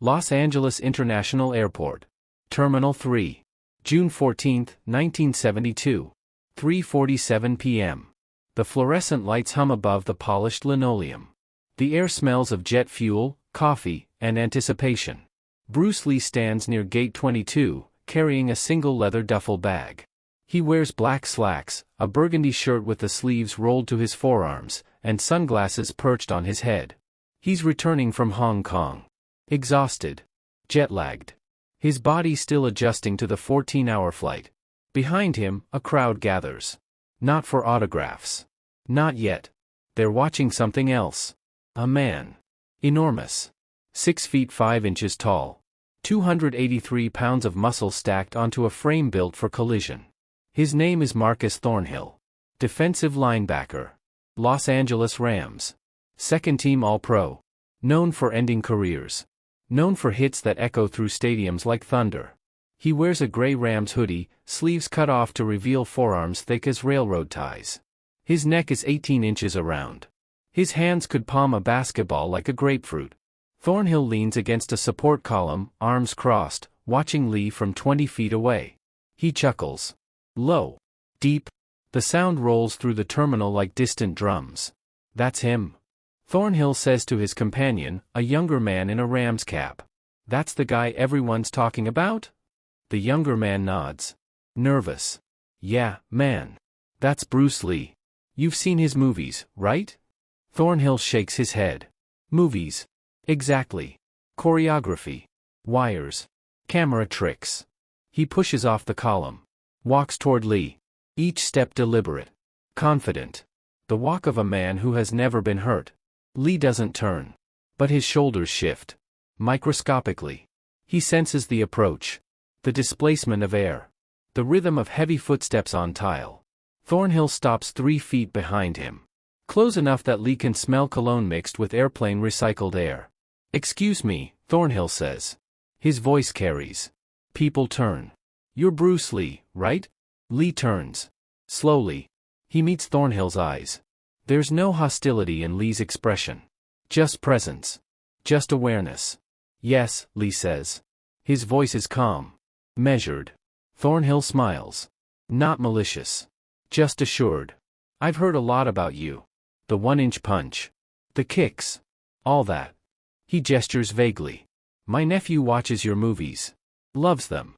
Los Angeles International Airport. Terminal 3. June 14, 1972. 3:47 p.m. The fluorescent lights hum above the polished linoleum. The air smells of jet fuel, coffee, and anticipation. Bruce Lee stands near Gate 22, carrying a single leather duffel bag. He wears black slacks, a burgundy shirt with the sleeves rolled to his forearms, and sunglasses perched on his head. He's returning from Hong Kong. Exhausted. Jet-lagged. His body still adjusting to the 14-hour flight. Behind him, a crowd gathers. Not for autographs. Not yet. They're watching something else. A man. Enormous. 6 feet 5 inches tall. 283 pounds of muscle stacked onto a frame built for collision. His name is Marcus Thornhill. Defensive linebacker. Los Angeles Rams. Second team All-Pro. Known for ending careers. Known for hits that echo through stadiums like thunder. He wears a gray Rams hoodie, sleeves cut off to reveal forearms thick as railroad ties. His neck is 18 inches around. His hands could palm a basketball like a grapefruit. Thornhill leans against a support column, arms crossed, watching Lee from 20 feet away. He chuckles. Low. Deep. The sound rolls through the terminal like distant drums. That's him. Thornhill says to his companion, a younger man in a Rams cap. That's the guy everyone's talking about? The younger man nods. Nervous. Yeah, man. That's Bruce Lee. You've seen his movies, right? Thornhill shakes his head. Movies. Exactly. Choreography. Wires. Camera tricks. He pushes off the column. Walks toward Lee. Each step deliberate. Confident. The walk of a man who has never been hurt. Lee doesn't turn. But his shoulders shift. Microscopically. He senses the approach. The displacement of air. The rhythm of heavy footsteps on tile. Thornhill stops 3 feet behind him. Close enough that Lee can smell cologne mixed with airplane recycled air. Excuse me, Thornhill says. His voice carries. People turn. You're Bruce Lee, right? Lee turns. Slowly. He meets Thornhill's eyes. There's no hostility in Lee's expression. Just presence. Just awareness. Yes, Lee says. His voice is calm. Measured. Thornhill smiles. Not malicious. Just assured. I've heard a lot about you. The 1-inch punch. The kicks. All that. He gestures vaguely. My nephew watches your movies. Loves them.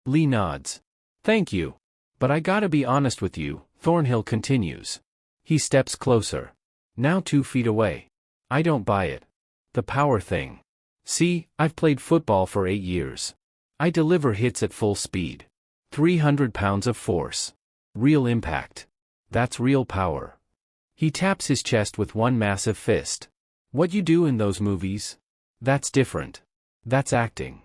Lee nods. Thank you. But I gotta be honest with you, Thornhill continues. He steps closer. Now 2 feet away. I don't buy it. The power thing. See, I've played football for 8 years. I deliver hits at full speed. 300 pounds of force. Real impact. That's real power. He taps his chest with one massive fist. What you do in those movies? That's different. That's acting.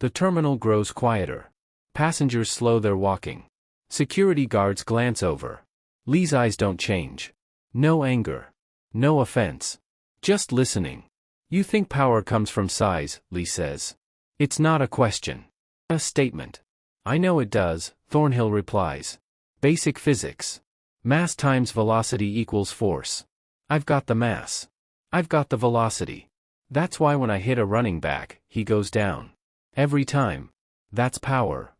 The terminal grows quieter. Passengers slow their walking. Security guards glance over. Lee's eyes don't change. No anger. No offense. Just listening. You think power comes from size, Lee says. It's not a question. A statement. I know it does, Thornhill replies. Basic physics. Mass times velocity equals force. I've got the mass. I've got the velocity. That's why when I hit a running back, he goes down. Every time. That's power.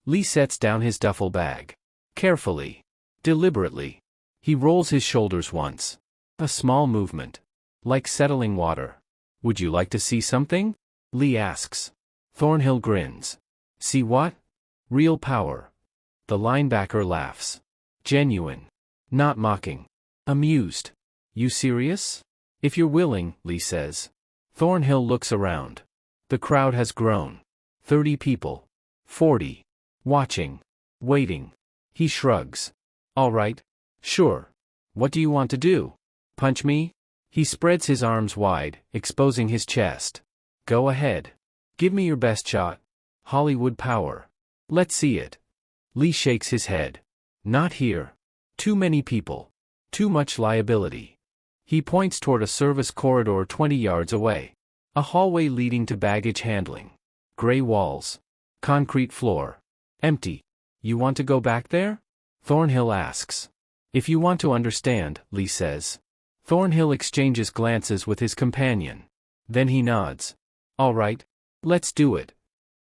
Lee sets down his duffel bag. Carefully. Deliberately. He rolls his shoulders once. A small movement. Like settling water. Would you like to see something? Lee asks. Thornhill grins. See what? Real power. The linebacker laughs. Genuine. Not mocking. Amused. You serious? If you're willing, Lee says. Thornhill looks around. The crowd has grown. 30 people. 40. Watching. Waiting. He shrugs. All right. Sure. What do you want to do? Punch me? He spreads his arms wide, exposing his chest. Go ahead. Give me your best shot. Hollywood power. Let's see it. Lee shakes his head. Not here. Too many people. Too much liability. He points toward a service corridor 20 yards away. A hallway leading to baggage handling. Gray walls. Concrete floor. Empty. You want to go back there? Thornhill asks. If you want to understand, Lee says. Thornhill exchanges glances with his companion. Then he nods. All right. Let's do it.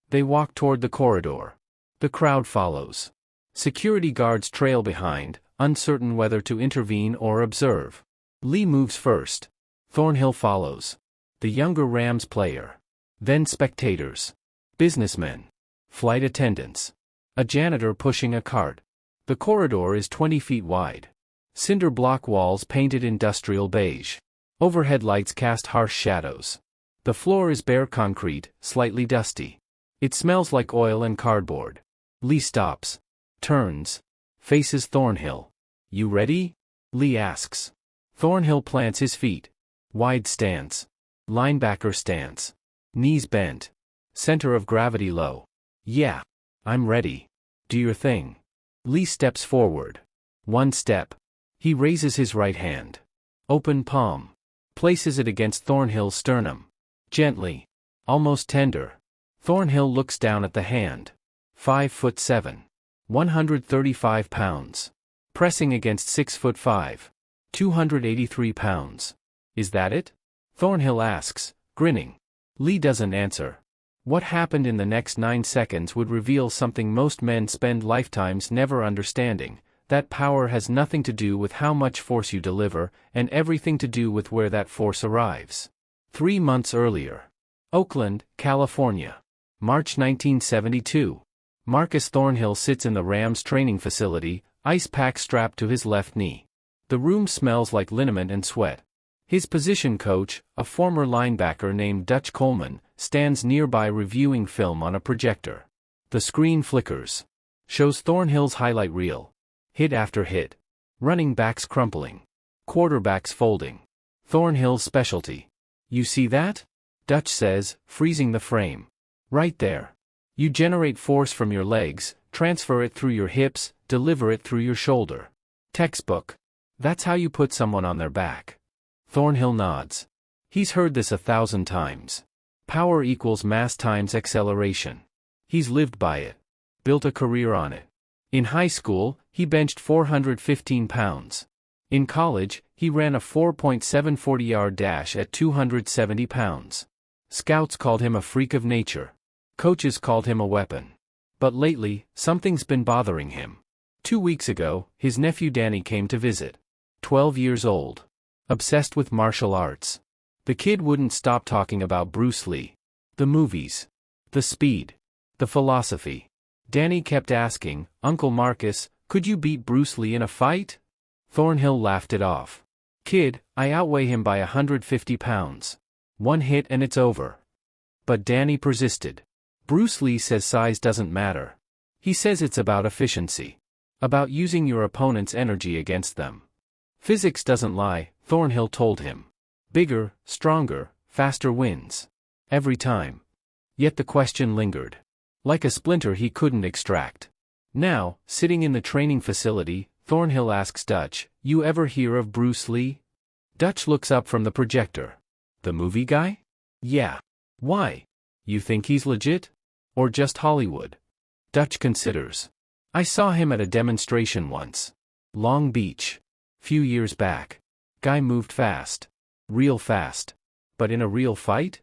They walk toward the corridor. The crowd follows. Security guards trail behind, uncertain whether to intervene or observe. Lee moves first. Thornhill follows. The younger Rams player. Then spectators. Businessmen. Flight attendants. A janitor pushing a cart. The corridor is 20 feet wide. Cinder block walls painted industrial beige. Overhead lights cast harsh shadows. The floor is bare concrete, slightly dusty. It smells like oil and cardboard. Lee stops. Turns. Faces Thornhill. You ready? Lee asks. Thornhill plants his feet. Wide stance. Linebacker stance. Knees bent. Center of gravity low. Yeah. I'm ready. Do your thing. Lee steps forward. One step. He raises his right hand. Open palm. Places it against Thornhill's sternum. Gently. Almost tender. Thornhill looks down at the hand. 5'7". 135 pounds. Pressing against 6'5". 283 pounds. Is that it? Thornhill asks, grinning. Lee doesn't answer. What happened in the next 9 seconds would reveal something most men spend lifetimes never understanding, that power has nothing to do with how much force you deliver, and everything to do with where that force arrives. 3 months earlier. Oakland, California. March 1972. Marcus Thornhill sits in the Rams training facility, ice pack strapped to his left knee. The room smells like liniment and sweat. His position coach, a former linebacker named Dutch Coleman, stands nearby reviewing film on a projector. The screen flickers. Shows Thornhill's highlight reel. Hit after hit. Running backs crumpling. Quarterbacks folding. Thornhill's specialty. You see that? Dutch says, freezing the frame. Right there. You generate force from your legs, transfer it through your hips, deliver it through your shoulder. Textbook. That's how you put someone on their back. Thornhill nods. He's heard this 1,000 times. Power equals mass times acceleration. He's lived by it. Built a career on it. In high school, he benched 415 pounds. In college, he ran a 4.7 40-yard dash at 270 pounds. Scouts called him a freak of nature. Coaches called him a weapon. But lately, something's been bothering him. 2 weeks ago, his nephew Danny came to visit. 12 years old. Obsessed with martial arts. The kid wouldn't stop talking about Bruce Lee. The movies. The speed. The philosophy. Danny kept asking, Uncle Marcus, could you beat Bruce Lee in a fight? Thornhill laughed it off. Kid, I outweigh him by 150 pounds. One hit and it's over. But Danny persisted. Bruce Lee says size doesn't matter. He says it's about efficiency. About using your opponent's energy against them. Physics doesn't lie, Thornhill told him. Bigger, stronger, faster wins. Every time. Yet the question lingered. Like a splinter he couldn't extract. Now, sitting in the training facility, Thornhill asks Dutch, you ever hear of Bruce Lee? Dutch looks up from the projector. The movie guy? Yeah. Why? You think he's legit? Or just Hollywood? Dutch considers. I saw him at a demonstration once. Long Beach. Few years back. Guy moved fast. Real fast. But in a real fight?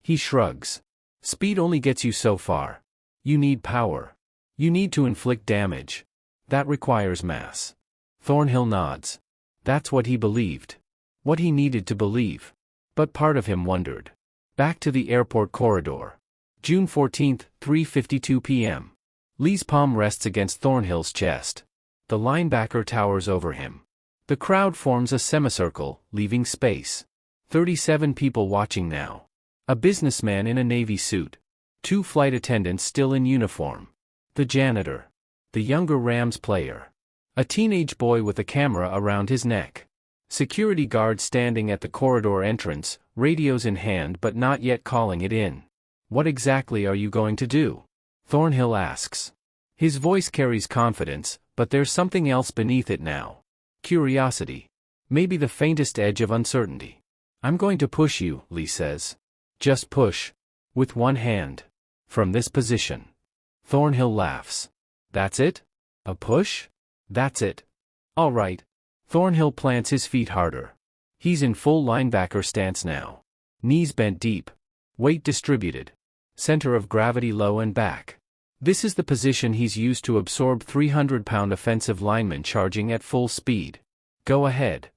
He shrugs. Speed only gets you so far. You need power. You need to inflict damage. That requires mass. Thornhill nods. That's what he believed. What he needed to believe. But part of him wondered. Back to the airport corridor. June 14, 3:52 p.m. Lee's palm rests against Thornhill's chest. The linebacker towers over him. The crowd forms a semicircle, leaving space. 37 people watching now. A businessman in a navy suit. 2 flight attendants still in uniform. The janitor. The younger Rams player. A teenage boy with a camera around his neck. Security guards standing at the corridor entrance, radios in hand but not yet calling it in. What exactly are you going to do? Thornhill asks. His voice carries confidence, but there's something else beneath it now. Curiosity. Maybe the faintest edge of uncertainty. I'm going to push you, Lee says. Just push. With one hand. From this position. Thornhill laughs. That's it? A push? That's it. All right. Thornhill plants his feet harder. He's in full linebacker stance now. Knees bent deep. Weight distributed. Center of gravity low and back. This is the position he's used to absorb 300-pound offensive linemen charging at full speed. Go ahead.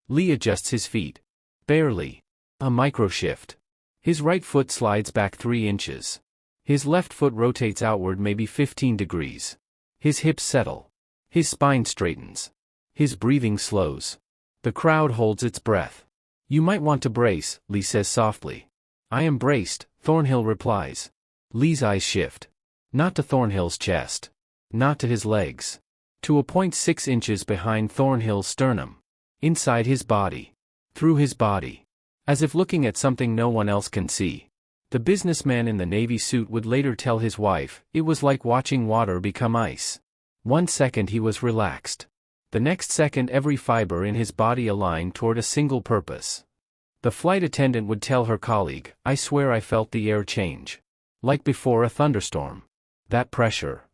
Lee adjusts his feet. Barely. A micro-shift. His right foot slides back 3 inches. His left foot rotates outward maybe 15 degrees. His hips settle. His spine straightens. His breathing slows. The crowd holds its breath. You might want to brace, Lee says softly. I am braced, Thornhill replies. Lee's eyes shift. Not to Thornhill's chest. Not to his legs. To a point 6 inches behind Thornhill's sternum. Inside his body. Through his body. As if looking at something no one else can see. The businessman in the navy suit would later tell his wife, it was like watching water become ice. 1 second he was relaxed. The next second every fiber in his body aligned toward a single purpose. The flight attendant would tell her colleague, I swear I felt the air change. Like before a thunderstorm. That pressure.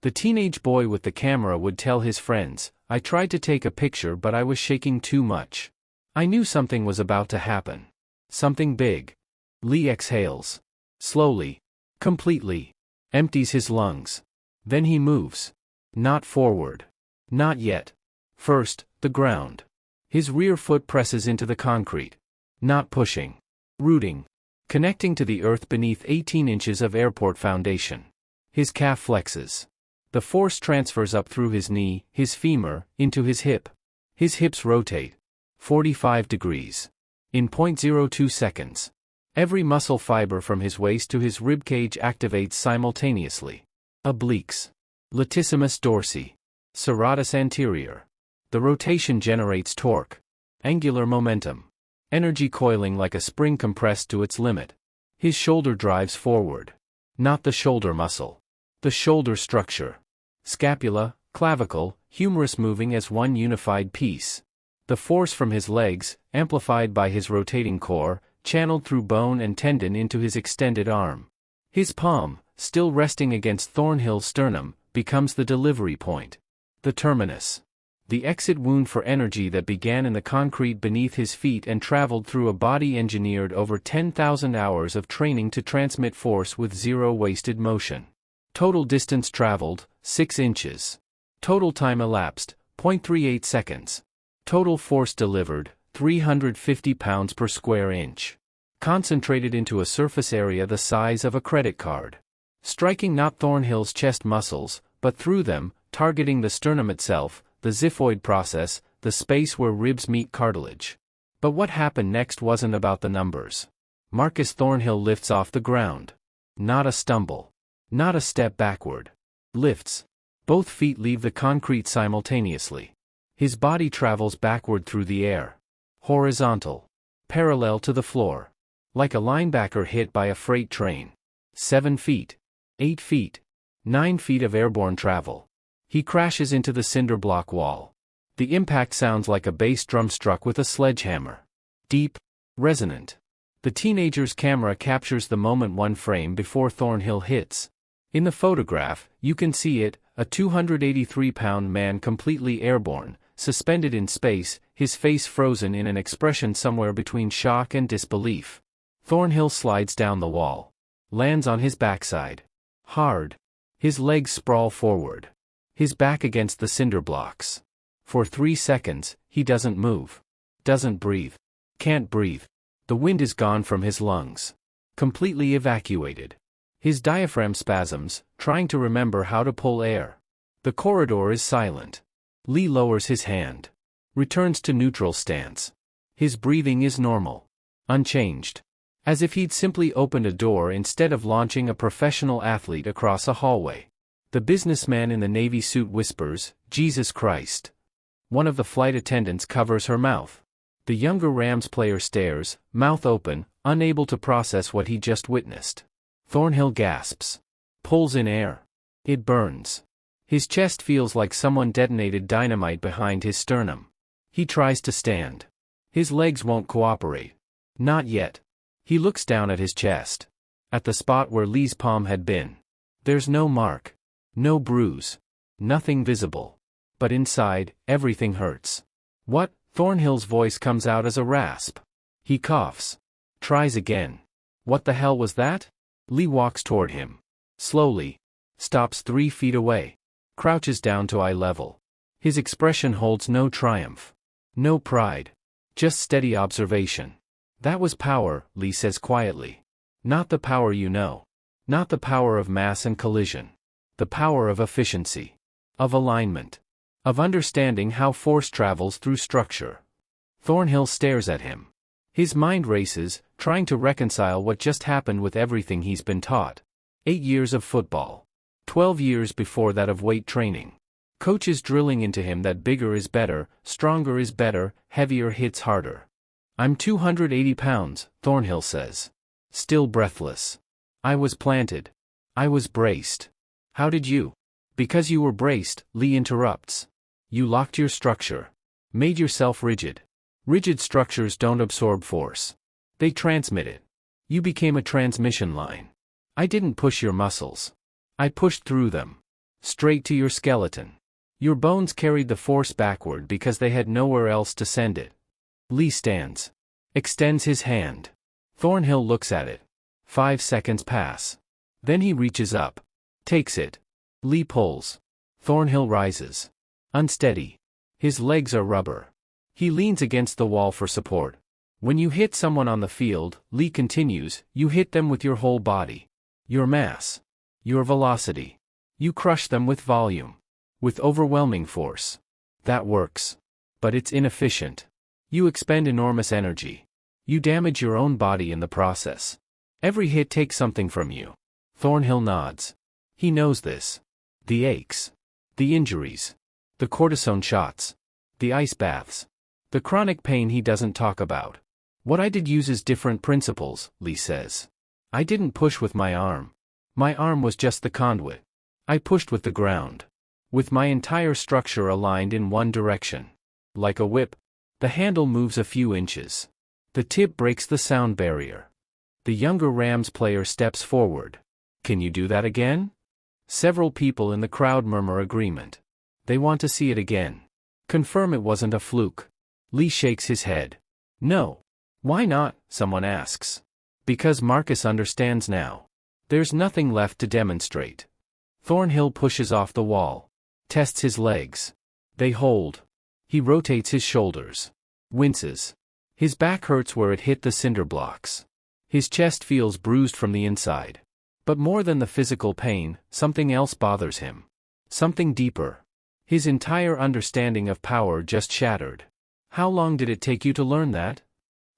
The teenage boy with the camera would tell his friends, I tried to take a picture but I was shaking too much. I knew something was about to happen. Something big. Lee exhales. Slowly. Completely. Empties his lungs. Then he moves. Not forward. Not yet. First, the ground. His rear foot presses into the concrete. Not pushing. Rooting. Connecting to the earth beneath 18 inches of airport foundation. His calf flexes. The force transfers up through his knee, his femur, into his hip. His hips rotate. 45 degrees. In 0.02 seconds. Every muscle fiber from his waist to his ribcage activates simultaneously. Obliques. Latissimus dorsi. Serratus anterior. The rotation generates torque. Angular momentum. Energy coiling like a spring compressed to its limit. His shoulder drives forward. Not the shoulder muscle. The shoulder structure. Scapula, clavicle, humerus moving as one unified piece. The force from his legs, amplified by his rotating core, channeled through bone and tendon into his extended arm. His palm, still resting against Thornhill's sternum, becomes the delivery point. The terminus. The exit wound for energy that began in the concrete beneath his feet and traveled through a body engineered over 10,000 hours of training to transmit force with zero wasted motion. Total distance traveled, 6 inches. Total time elapsed, 0.38 seconds. Total force delivered, 350 pounds per square inch. Concentrated into a surface area the size of a credit card. Striking not Thornhill's chest muscles, but through them, targeting the sternum itself, the xiphoid process, the space where ribs meet cartilage. But what happened next wasn't about the numbers. Marcus Thornhill lifts off the ground. Not a stumble. Not a step backward. Lifts. Both feet leave the concrete simultaneously. His body travels backward through the air. Horizontal. Parallel to the floor. Like a linebacker hit by a freight train. 7 feet. 8 feet. 9 feet of airborne travel. He crashes into the cinder block wall. The impact sounds like a bass drum struck with a sledgehammer. Deep. Resonant. The teenager's camera captures the moment 1 frame before Thornhill hits. In the photograph, you can see it, a 283-pound man completely airborne, suspended in space, his face frozen in an expression somewhere between shock and disbelief. Thornhill slides down the wall. Lands on his backside. Hard. His legs sprawl forward. His back against the cinder blocks. For 3 seconds, he doesn't move. Doesn't breathe. Can't breathe. The wind is gone from his lungs. Completely evacuated. His diaphragm spasms, trying to remember how to pull air. The corridor is silent. Lee lowers his hand. Returns to neutral stance. His breathing is normal. Unchanged. As if he'd simply opened a door instead of launching a professional athlete across a hallway. The businessman in the navy suit whispers, Jesus Christ. One of the flight attendants covers her mouth. The younger Rams player stares, mouth open, unable to process what he just witnessed. Thornhill gasps. Pulls in air. It burns. His chest feels like someone detonated dynamite behind his sternum. He tries to stand. His legs won't cooperate. Not yet. He looks down at his chest. At the spot where Lee's palm had been. There's no mark. No bruise. Nothing visible. But inside, everything hurts. What? Thornhill's voice comes out as a rasp. He coughs. Tries again. What the hell was that? Lee walks toward him. Slowly. Stops 3 feet away. Crouches down to eye level. His expression holds no triumph. No pride. Just steady observation. That was power, Lee says quietly. Not the power you know. Not the power of mass and collision. The power of efficiency. Of alignment. Of understanding how force travels through structure. Thornhill stares at him. His mind races, trying to reconcile what just happened with everything he's been taught. 8 years of football. 12 years before that of weight training. Coaches drilling into him that bigger is better, stronger is better, heavier hits harder. I'm 280 pounds, Thornhill says. Still breathless. I was planted. I was braced. How did you? Because you were braced, Lee interrupts. You locked your structure. Made yourself rigid. Rigid structures don't absorb force. They transmit it. You became a transmission line. I didn't push your muscles. I pushed through them. Straight to your skeleton. Your bones carried the force backward because they had nowhere else to send it. Lee stands. Extends his hand. Thornhill looks at it. 5 seconds pass. Then he reaches up. Takes it. Lee pulls. Thornhill rises. Unsteady. His legs are rubber. He leans against the wall for support. When you hit someone on the field, Lee continues, you hit them with your whole body. Your mass. Your velocity. You crush them with volume. With overwhelming force. That works. But it's inefficient. You expend enormous energy. You damage your own body in the process. Every hit takes something from you. Thornhill nods. He knows this. The aches. The injuries. The cortisone shots. The ice baths. The chronic pain he doesn't talk about. What I did uses different principles, Lee says. I didn't push with my arm. My arm was just the conduit. I pushed with the ground. With my entire structure aligned in one direction. Like a whip, the handle moves a few inches. The tip breaks the sound barrier. The younger Rams player steps forward. Can you do that again? Several people in the crowd murmur agreement. They want to see it again. Confirm it wasn't a fluke. Lee shakes his head. No. Why not? Someone asks. Because Marcus understands now. There's nothing left to demonstrate. Thornhill pushes off the wall. Tests his legs. They hold. He rotates his shoulders. Winces. His back hurts where it hit the cinder blocks. His chest feels bruised from the inside. But more than the physical pain, something else bothers him. Something deeper. His entire understanding of power just shattered. How long did it take you to learn that?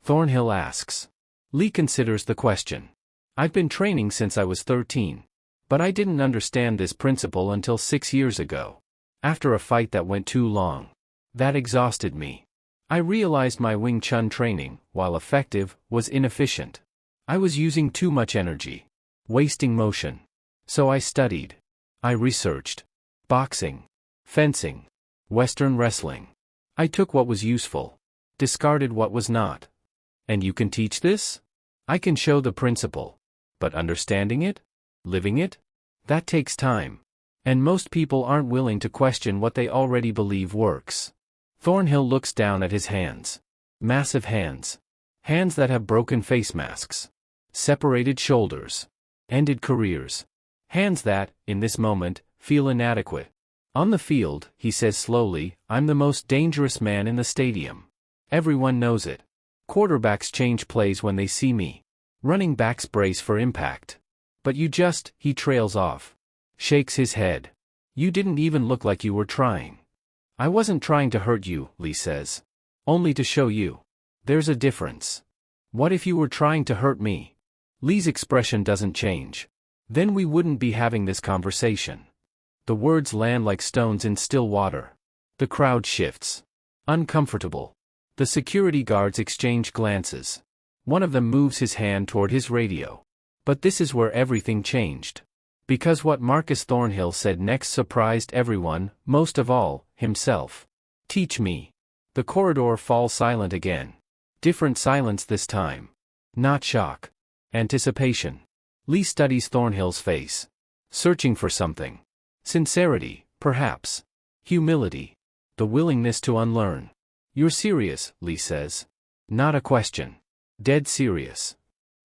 Thornhill asks. Lee considers the question. I've been training since I was 13. But I didn't understand this principle until 6 years ago. After a fight that went too long. That exhausted me. I realized my Wing Chun training, while effective, was inefficient. I was using too much energy. Wasting motion. So I studied. I researched. Boxing. Fencing. Western wrestling. I took what was useful. Discarded what was not. And you can teach this? I can show the principle. But understanding it? Living it? That takes time. And most people aren't willing to question what they already believe works. Thornhill looks down at his hands. Massive hands. Hands that have broken face masks. Separated shoulders. Ended careers. Hands that, in this moment, feel inadequate. On the field, he says slowly, I'm the most dangerous man in the stadium. Everyone knows it. Quarterbacks change plays when they see me. Running backs brace for impact. But he trails off. Shakes his head. You didn't even look like you were trying. I wasn't trying to hurt you, Lee says. Only to show you. There's a difference. What if you were trying to hurt me? Lee's expression doesn't change. Then we wouldn't be having this conversation. The words land like stones in still water. The crowd shifts. Uncomfortable. The security guards exchange glances. One of them moves his hand toward his radio. But this is where everything changed. Because what Marcus Thornhill said next surprised everyone, most of all, himself. Teach me. The corridor falls silent again. Different silence this time. Not shock. Anticipation. Lee studies Thornhill's face. Searching for something. Sincerity, perhaps. Humility. The willingness to unlearn. You're serious, Lee says. Not a question. Dead serious.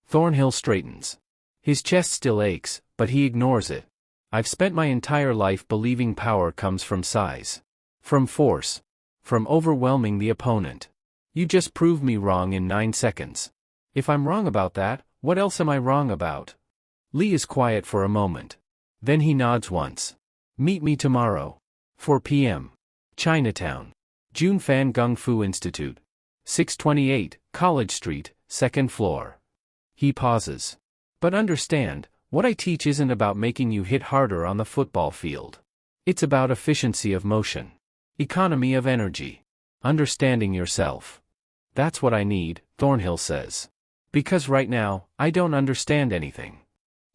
Thornhill straightens. His chest still aches, but he ignores it. I've spent my entire life believing power comes from size. From force. From overwhelming the opponent. You just proved me wrong in 9 seconds. If I'm wrong about that, what else am I wrong about? Lee is quiet for a moment. Then he nods once. Meet me tomorrow. 4 p.m. Chinatown. June Fan Gung Fu Institute. 628, College Street, 2nd floor. He pauses. But understand, what I teach isn't about making you hit harder on the football field. It's about efficiency of motion. Economy of energy. Understanding yourself. That's what I need, Thornhill says. Because right now, I don't understand anything.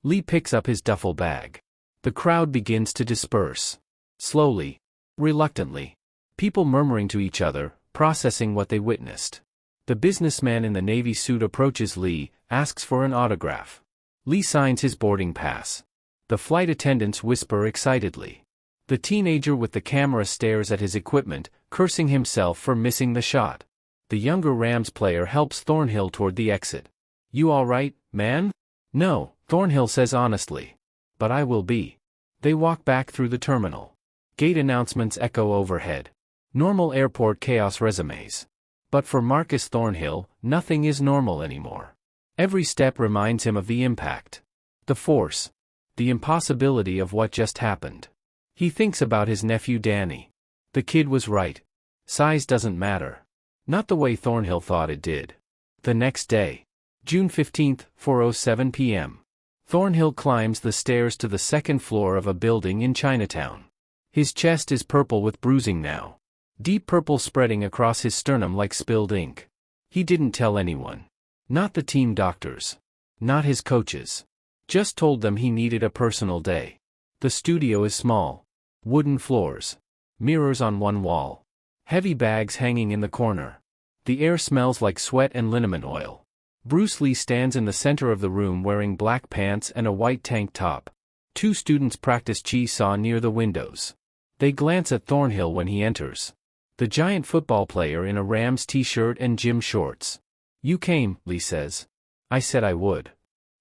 Lee picks up his duffel bag. The crowd begins to disperse. Slowly. Reluctantly. People murmuring to each other, processing what they witnessed. The businessman in the navy suit approaches Lee, asks for an autograph. Lee signs his boarding pass. The flight attendants whisper excitedly. The teenager with the camera stares at his equipment, cursing himself for missing the shot. The younger Rams player helps Thornhill toward the exit. You all right, man? No, Thornhill says honestly. But I will be. They walk back through the terminal. Gate announcements echo overhead. Normal airport chaos resumes. But for Marcus Thornhill, nothing is normal anymore. Every step reminds him of the impact. The force. The impossibility of what just happened. He thinks about his nephew Danny. The kid was right. Size doesn't matter. Not the way Thornhill thought it did. The next day. June 15, 4:07 p.m. Thornhill climbs the stairs to the 2nd floor of a building in Chinatown. His chest is purple with bruising now. Deep purple spreading across his sternum like spilled ink. He didn't tell anyone. Not the team doctors. Not his coaches. Just told them he needed a personal day. The studio is small. Wooden floors. Mirrors on one wall. Heavy bags hanging in the corner. The air smells like sweat and liniment oil. Bruce Lee stands in the center of the room wearing black pants and a white tank top. 2 students practice chi-saw near the windows. They glance at Thornhill when he enters. The giant football player in a Rams t-shirt and gym shorts. You came, Lee says. I said I would.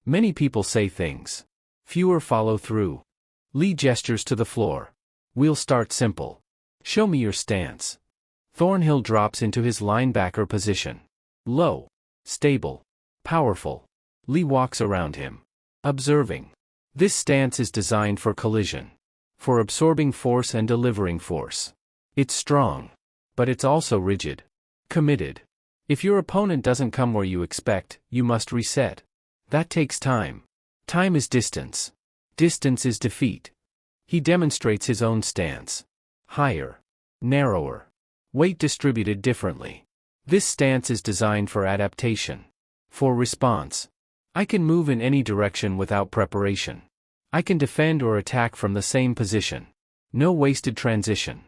Many people say things. Fewer follow through. Lee gestures to the floor. We'll start simple. Show me your stance. Thornhill drops into his linebacker position. Low. Stable. Powerful. Lee walks around him. Observing. This stance is designed for collision. For absorbing force and delivering force. It's strong. But it's also rigid. Committed. If your opponent doesn't come where you expect, you must reset. That takes time. Time is distance. Distance is defeat. He demonstrates his own stance. Higher. Narrower. Weight distributed differently. This stance is designed for adaptation. For response. I can move in any direction without preparation. I can defend or attack from the same position. No wasted transition.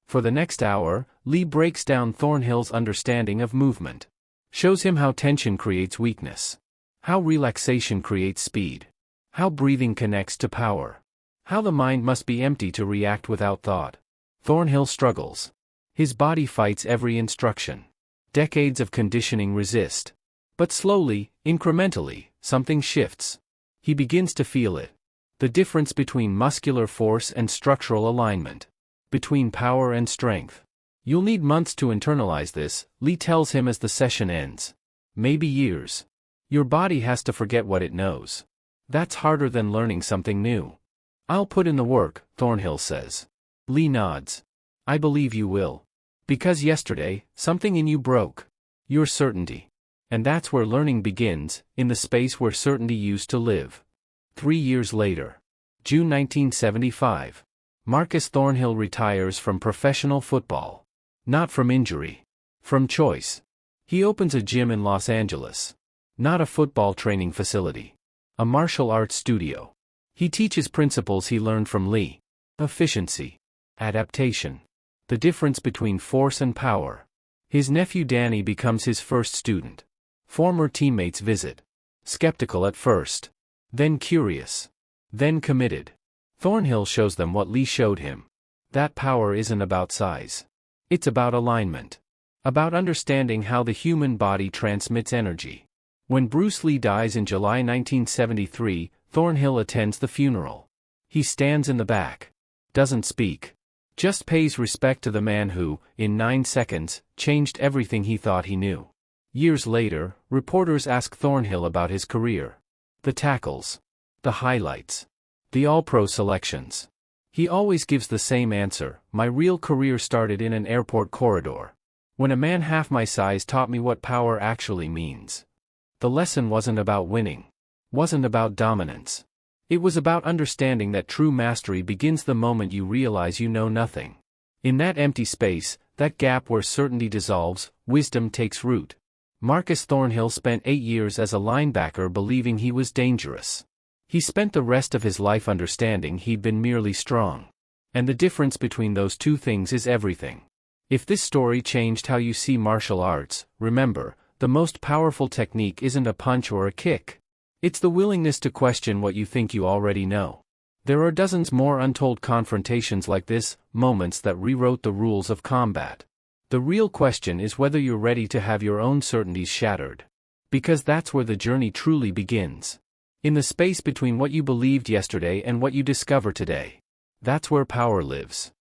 For the next hour, Lee breaks down Thornhill's understanding of movement. Shows him how tension creates weakness. How relaxation creates speed. How breathing connects to power. How the mind must be empty to react without thought. Thornhill struggles. His body fights every instruction. Decades of conditioning resist. But slowly, incrementally, something shifts. He begins to feel it. The difference between muscular force and structural alignment. Between power and strength. You'll need months to internalize this, Lee tells him as the session ends. Maybe years. Your body has to forget what it knows. That's harder than learning something new. I'll put in the work, Thornhill says. Lee nods. I believe you will. Because yesterday, something in you broke. Your certainty. And that's where learning begins, in the space where certainty used to live. 3 years later. June 1975. Marcus Thornhill retires from professional football. Not from injury. From choice. He opens a gym in Los Angeles. Not a football training facility. A martial arts studio. He teaches principles he learned from Lee. Efficiency. Adaptation. The difference between force and power. His nephew Danny becomes his first student. Former teammates visit. Skeptical at first. Then curious. Then committed. Thornhill shows them what Lee showed him. That power isn't about size. It's about alignment. About understanding how the human body transmits energy. When Bruce Lee dies in July 1973, Thornhill attends the funeral. He stands in the back. Doesn't speak. Just pays respect to the man who, in 9 seconds, changed everything he thought he knew. Years later, reporters ask Thornhill about his career. The tackles. The highlights. The All-Pro selections. He always gives the same answer: my real career started in an airport corridor. When a man half my size taught me what power actually means. The lesson wasn't about winning. Wasn't about dominance. It was about understanding that true mastery begins the moment you realize you know nothing. In that empty space, that gap where certainty dissolves, wisdom takes root. Marcus Thornhill spent 8 years as a linebacker believing he was dangerous. He spent the rest of his life understanding he'd been merely strong. And the difference between those two things is everything. If this story changed how you see martial arts, remember, the most powerful technique isn't a punch or a kick. It's the willingness to question what you think you already know. There are dozens more untold confrontations like this, moments that rewrote the rules of combat. The real question is whether you're ready to have your own certainties shattered. Because that's where the journey truly begins. In the space between what you believed yesterday and what you discover today. That's where power lives.